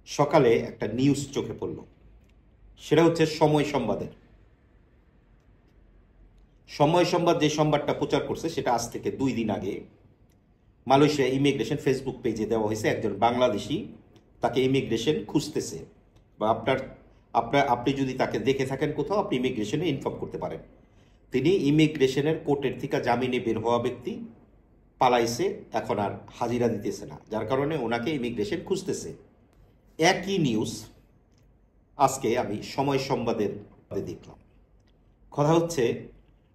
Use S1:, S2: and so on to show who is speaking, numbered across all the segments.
S1: সকালে একটা নিউজ চোখে পড়ল, সেটা হচ্ছে সময় সংবাদের। সময় সংবাদ যে সংবাদটা প্রচার করছে সেটা আজ থেকে 2 দিন আগে মালয়েশিয়া ইমিগ্রেশন ফেসবুক পেজে দেওয়া হয়েছে। একজন বাংলাদেশি তাকে ইমিগ্রেশন খুঁজতেছে, বা আপনি যদি তাকে দেখে থাকেন কোথাও, আপনি ইমিগ্রেশনে ইনফর্ম করতে পারেন। তিনি ইমিগ্রেশনের কোর্টের থেকে জামিনে বের হওয়া ব্যক্তি, পালাইছে, এখন আর হাজিরা দিতেছে না, যার কারণে ওনাকে ইমিগ্রেশন খুঁজতেছে। একই নিউজ আজকে আমি সময় সংবাদের দেখলাম। কথা হচ্ছে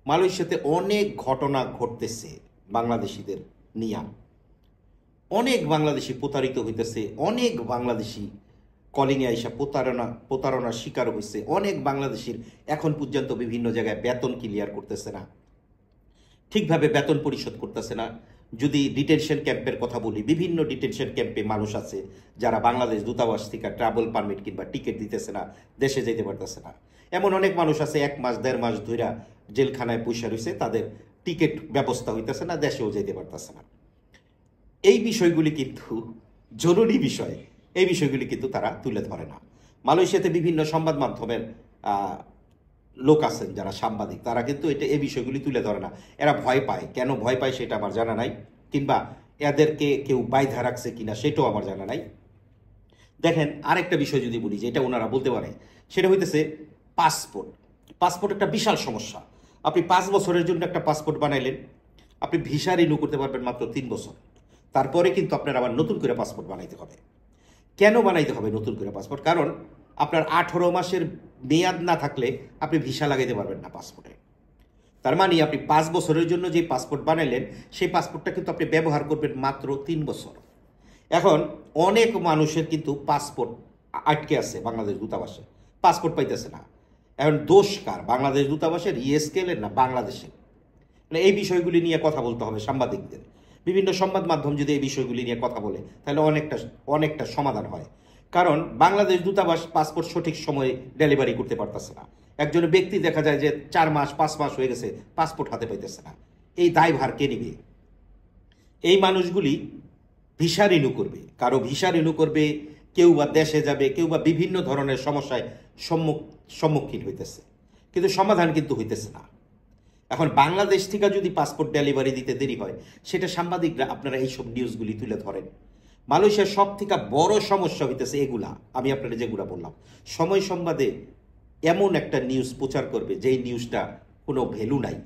S1: মালয়েশিয়াতে অনেক ঘটনা ঘটতেছে বাংলাদেশিদের নিয়ে। অনেক বাংলাদেশি প্রতারিত হইতেছে, অনেক বাংলাদেশি কলিংয়ে আইসা প্রতারণার শিকার হয়েছে। অনেক বাংলাদেশির এখন পর্যন্ত বিভিন্ন জায়গায় বেতন ক্লিয়ার করতেছে না, ঠিকভাবে বেতন পরিশোধ করতেছে না। যদি ডিটেনশন ক্যাম্পের কথা বলি, বিভিন্ন ডিটেনশন ক্যাম্পে মানুষ আছে যারা বাংলাদেশ দূতাবাস থেকে ট্রাভেল পারমিট কিংবা টিকিট দিতেছে না, দেশে যেতে পারতেছে না। এমন অনেক মানুষ আছে 1 মাস 1.5 মাস ধইরা জেলখানায় পয়সা রয়েছে, তাদের টিকিট ব্যবস্থা হইতেছে না, দেশেও যেতে পারতেছে না। এই বিষয়গুলি কিন্তু জরুরি বিষয়, এই বিষয়গুলি কিন্তু তারা তুলে ধরে না। মালয়েশিয়াতে বিভিন্ন সংবাদ মাধ্যমের লোক আছেন যারা সাংবাদিক, তারা কিন্তু এই বিষয়গুলি তুলে ধরে না। এরা ভয় পায়, কেন ভয় পায় সেটা আমার জানা নাই, কিংবা এদেরকে কেউ বাইধা রাখছে কিনা সেটাও আমার জানা নাই। দেখেন, আরেকটা বিষয় যদি বলি যে এটা ওনারা বলতে পারে, সেটা হইতেছে পাসপোর্ট। পাসপোর্ট একটা বিশাল সমস্যা। আপনি 5 বছরের জন্য একটা পাসপোর্ট বানাইলেন, আপনি ভিসা রিনিউ করতে পারবেন মাত্র 3 বছর। তারপরে কিন্তু আপনার আবার নতুন করে পাসপোর্ট বানাইতে হবে। কেন বানাইতে হবে নতুন করে পাসপোর্ট? কারণ আপনার 18 মাসের মেয়াদ না থাকলে আপনি ভিসা লাগাইতে পারবেন না পাসপোর্টে। তার মানে আপনি 5 বছরের জন্য যে পাসপোর্ট বানাইলেন, সেই পাসপোর্টটা কিন্তু আপনি ব্যবহার করবেন মাত্র 3 বছর। এখন অনেক মানুষের কিন্তু পাসপোর্ট আটকে আছে বাংলাদেশ দূতাবাসে, পাসপোর্ট পাইতেছে না। এখন দোষ কার? বাংলাদেশ দূতাবাসের, ইএসকেলের, না বাংলাদেশের? মানে এই বিষয়গুলি নিয়ে কথা বলতে হবে সাংবাদিকদের। বিভিন্ন সংবাদ মাধ্যম যদি এই বিষয়গুলি নিয়ে কথা বলে, তাহলে অনেকটা সমাধান হয়। কারণ বাংলাদেশ দূতাবাস পাসপোর্ট সঠিক সময়ে ডেলিভারি করতে পারতেছে না। একজন ব্যক্তি দেখা যায় যে 4 মাস 5 মাস হয়ে গেছে, পাসপোর্ট হাতে পাইতেছে না। এই দায়ভার কে নিবে? এই মানুষগুলি ভিসা রিনিউ করবে, কারো ভিসা রিনিউ করবে, কেউ বা দেশে যাবে, কেউ বা বিভিন্ন ধরনের সমস্যায় সম্মুখীন হইতেছে, কিন্তু সমাধান কিন্তু হইতেছে না। এখন বাংলাদেশ থেকে যদি পাসপোর্ট ডেলিভারি দিতে দেরি হয়, সেটা সাংবাদিকরা আপনারা এইসব নিউজগুলি তুলে ধরেন। মালয়েশিয়ার সব থেকে বড় সমস্যা হইতেছে এগুলা, আমি আপনারা যেগুলা বললাম। সময় সংবাদে এমন একটা নিউজ প্রচার করবে যেই নিউজটা কোনো ভ্যালু নাই।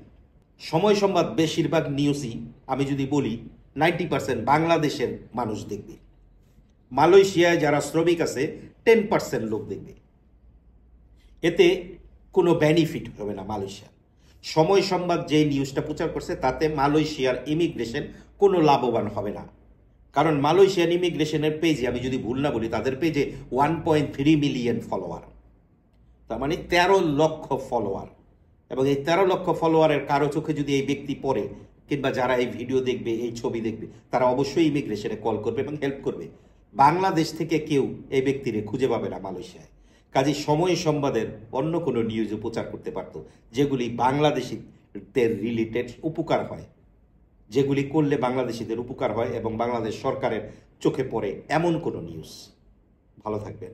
S1: সময় সংবাদ বেশিরভাগ নিউজই, আমি যদি বলি 90% বাংলাদেশের মানুষ দেখবে। মালয়েশিয়ায় যারা শ্রমিক আছে 10% লোক দেখবে। এতে কোনো বেনিফিট হবে না মালয়েশিয়া। সময় সংবাদ যে নিউজটা প্রচার করছে তাতে মালয়েশিয়ার ইমিগ্রেশন কোনো লাভবান হবে না। কারণ মালয়েশিয়ান ইমিগ্রেশনের পেজে, আমি যদি ভুল না বলি, তাদের পেজে 1.3 মিলিয়ন ফলোয়ার, তার মানে 13 লক্ষ ফলোয়ার। এবং এই 13 লক্ষ ফলোয়ারের কারো চোখে যদি এই ব্যক্তি পড়ে, কিংবা যারা এই ভিডিও দেখবে, এই ছবি দেখবে, তারা অবশ্যই ইমিগ্রেশনে কল করবে এবং হেল্প করবে। বাংলাদেশ থেকে কেউ এই ব্যক্তিরে খুঁজে পাবে না মালয়েশিয়ায়। কাজে সময় সংবাদের অন্য কোনো নিউজও প্রচার করতে পারত, যেগুলি বাংলাদেশিদের রিলেটেড উপকার হয়, যেগুলি করলে বাংলাদেশিদের উপকার হয় এবং বাংলাদেশ সরকারের চোখে পড়ে এমন কোনো নিউজ। ভালো থাকবেন।